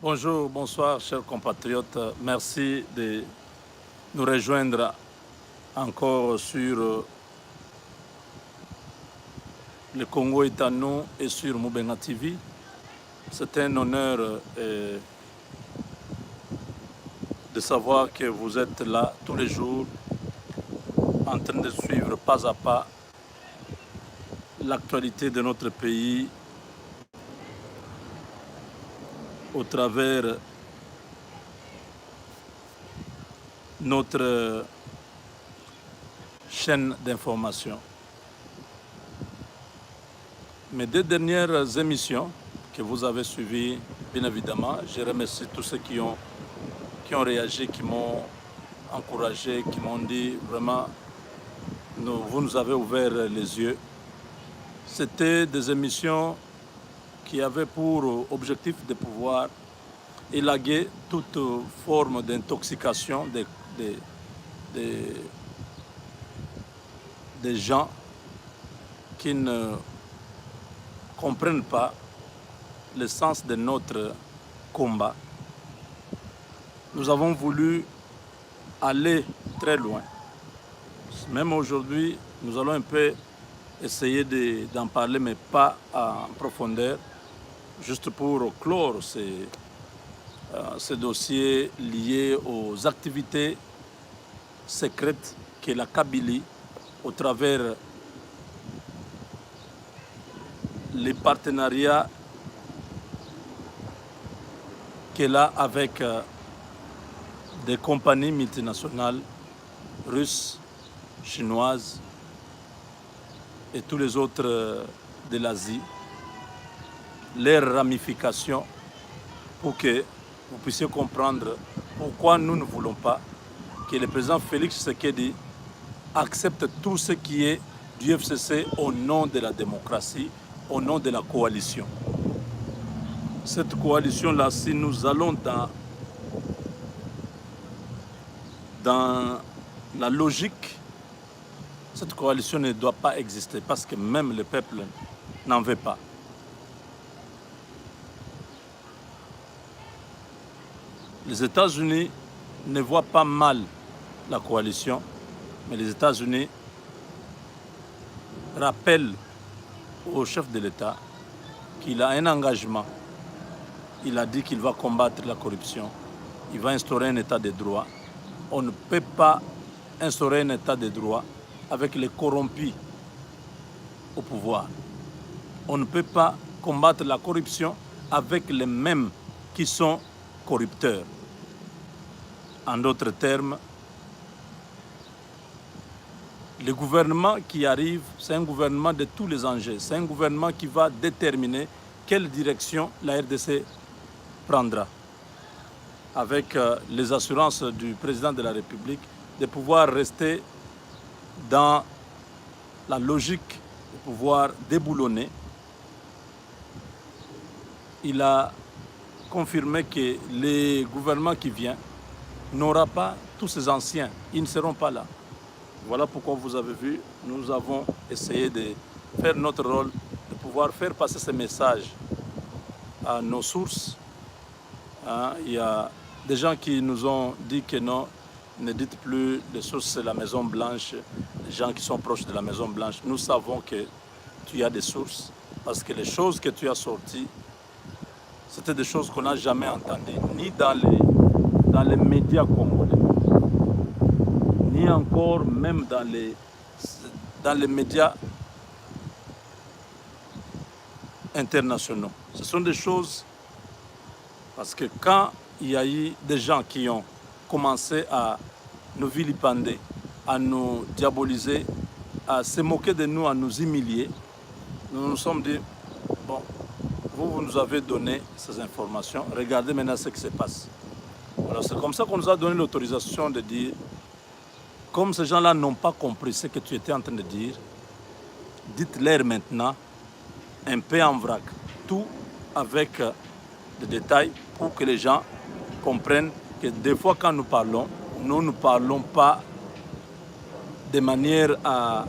Bonjour, bonsoir, chers compatriotes. Merci de nous rejoindre encore sur le Congo est à nous et sur Moubenga TV. C'est un honneur de savoir que vous êtes là tous les jours en train de suivre pas à pas l'actualité de notre pays au travers notre chaîne d'information. Mes deux dernières émissions que vous avez suivies, bien évidemment, je remercie tous ceux qui ont réagi, qui m'ont encouragé, qui m'ont dit vraiment, vous nous avez ouvert les yeux. C'était des émissions qui avaient pour objectif de pouvoir élaguer toute forme d'intoxication des gens qui ne comprennent pas le sens de notre combat. Nous avons voulu aller très loin. Même aujourd'hui, nous allons un peu essayer d'en parler, mais pas en profondeur, juste pour clore ces dossiers liés aux activités secrètes que la Kabylie, au travers les partenariats qu'elle a avec des compagnies multinationales russes, chinoises et tous les autres de l'Asie, leurs ramifications pour que vous puissiez comprendre pourquoi nous ne voulons pas que le président Félix Tshisekedi accepte tout ce qui est du FCC au nom de la démocratie, au nom de la coalition. Cette coalition-là, si nous allons dans la logique, cette coalition ne doit pas exister parce que même le peuple n'en veut pas. Les États-Unis ne voient pas mal la coalition, mais les États-Unis rappellent au chef de l'État qu'il a un engagement. Il a dit qu'il va combattre la corruption. Il va instaurer un état de droit. On ne peut pas instaurer un état de droit avec les corrompus au pouvoir. On ne peut pas combattre la corruption avec les mêmes qui sont corrupteurs. En d'autres termes, le gouvernement qui arrive, c'est un gouvernement de tous les enjeux. C'est un gouvernement qui va déterminer quelle direction la RDC prendra, avec les assurances du président de la République de pouvoir rester dans la logique de pouvoir déboulonner. Il a confirmé que les gouvernements qui viennent n'aura pas tous ces anciens, ils ne seront pas là. Voilà pourquoi vous avez vu, nous avons essayé de faire notre rôle, de pouvoir faire passer ces messages à nos sources. Il y a des gens qui nous ont dit que non, ne dites plus, les sources c'est la Maison Blanche, les gens qui sont proches de la Maison Blanche. Nous savons que tu as des sources, parce que les choses que tu as sorties, c'était des choses qu'on n'a jamais entendues, ni dans les médias congolais, ni encore même dans les médias internationaux. Ce sont des choses, parce que quand il y a eu des gens qui ont commencé à nous vilipender, à nous diaboliser, à se moquer de nous, à nous humilier, nous nous sommes dit, bon, vous nous avez donné ces informations, regardez maintenant ce qui se passe. Alors c'est comme ça qu'on nous a donné l'autorisation de dire, comme ces gens-là n'ont pas compris ce que tu étais en train de dire, dites-leur maintenant, un peu en vrac, tout avec des détails pour que les gens comprennent que des fois quand nous ne parlons pas de manière à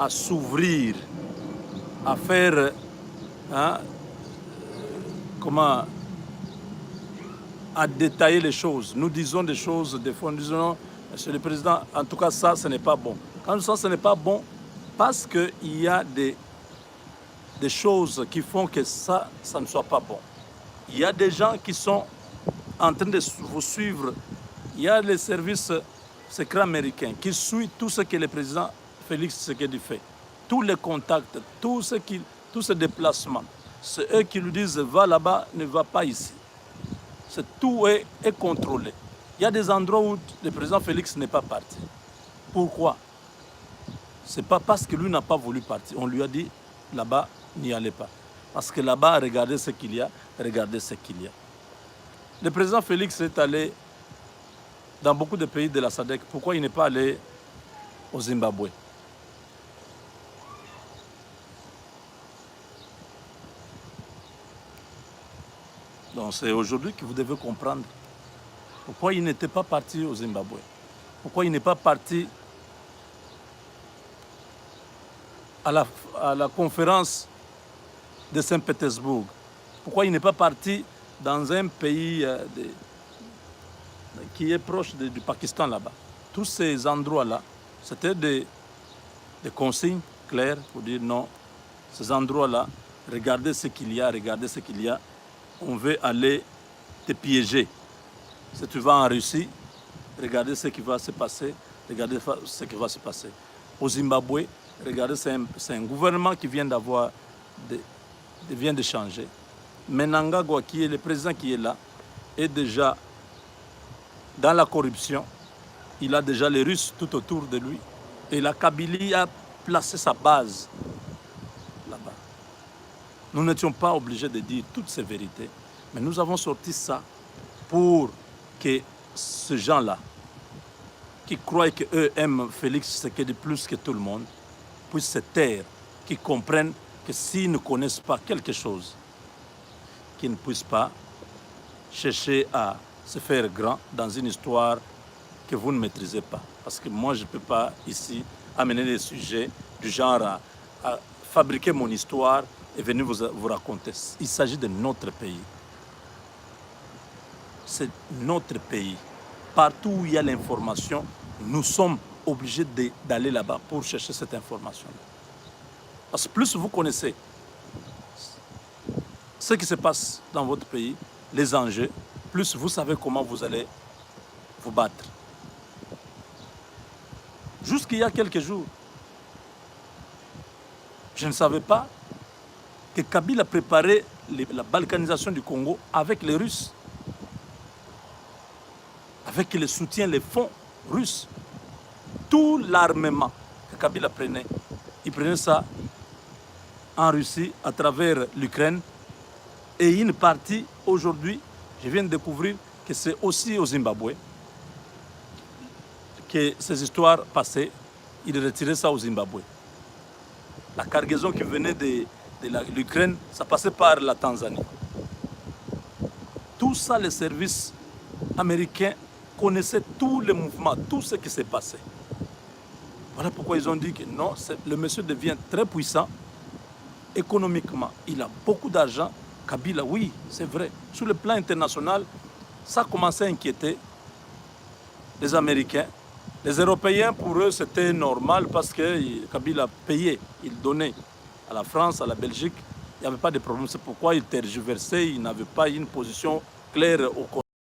s'ouvrir, à faire, comment à détailler les choses. Nous disons des choses, des fois nous disons non, Monsieur le Président, en tout cas ça, ce n'est pas bon. Quand nous disons ce n'est pas bon, parce qu'il y a des choses qui font que ça ne soit pas bon. Il y a des gens qui sont en train de vous suivre. Il y a les services secrets américains qui suivent tout ce que le président Félix Tshisekedi fait. Tous les contacts, tous ces déplacements. C'est eux qui lui disent va là-bas, ne va pas ici. Tout est contrôlé. Il y a des endroits où le président Félix n'est pas parti. Pourquoi? Ce n'est pas parce que lui n'a pas voulu partir. On lui a dit là-bas, n'y allez pas. Parce que là-bas, regardez ce qu'il y a, regardez ce qu'il y a. Le président Félix est allé dans beaucoup de pays de la SADC. Pourquoi il n'est pas allé au Zimbabwe? Donc c'est aujourd'hui que vous devez comprendre pourquoi il n'était pas parti au Zimbabwe. Pourquoi il n'est pas parti à la conférence de Saint-Pétersbourg. Pourquoi il n'est pas parti dans un pays qui est proche du Pakistan là-bas. Tous ces endroits-là, c'était des consignes claires pour dire non, ces endroits-là, regardez ce qu'il y a, regardez ce qu'il y a. On veut aller te piéger. Si tu vas en Russie, regardez ce qui va se passer, regardez ce qui va se passer. Au Zimbabwe, regardez, c'est un gouvernement qui vient vient de changer. Mnangagwa, qui est le président qui est là, est déjà dans la corruption. Il a déjà les Russes tout autour de lui. Et la Kabylie a placé sa base là-bas. Nous n'étions pas obligés de dire toutes ces vérités, mais nous avons sorti ça pour que ces gens-là, qui croient qu'eux aiment Félix Tshisekedi plus que tout le monde, puissent se taire, qui comprennent que s'ils ne connaissent pas quelque chose, qu'ils ne puissent pas chercher à se faire grand dans une histoire que vous ne maîtrisez pas. Parce que moi, je ne peux pas ici amener des sujets du genre à fabriquer mon histoire et venir vous raconter. Il s'agit de notre pays. C'est notre pays. Partout où il y a l'information, nous sommes obligés d'aller là-bas pour chercher cette information. Parce que plus vous connaissez ce qui se passe dans votre pays, les enjeux, plus vous savez comment vous allez vous battre. Jusqu'il y a quelques jours, je ne savais pas que Kabila a préparé la balkanisation du Congo avec les Russes, avec le soutien, les fonds russes. Tout l'armement que Kabila prenait, il prenait ça en Russie à travers l'Ukraine. Et une partie, aujourd'hui, je viens de découvrir que c'est aussi au Zimbabwe que ces histoires passaient, il retirait ça au Zimbabwe. La cargaison qui venait de l'Ukraine, ça passait par la Tanzanie. Tout ça, les services américains connaissaient tous les mouvements, tout ce qui s'est passé. Voilà pourquoi ils ont dit que non, le monsieur devient très puissant économiquement. Il a beaucoup d'argent. Kabila, oui, c'est vrai. Sur le plan international, ça a commencé à inquiéter les Américains. Les Européens, pour eux, c'était normal parce que Kabila payait, il donnait à la France, à la Belgique. Il n'y avait pas de problème. C'est pourquoi il tergiversait, il n'avait pas une position claire au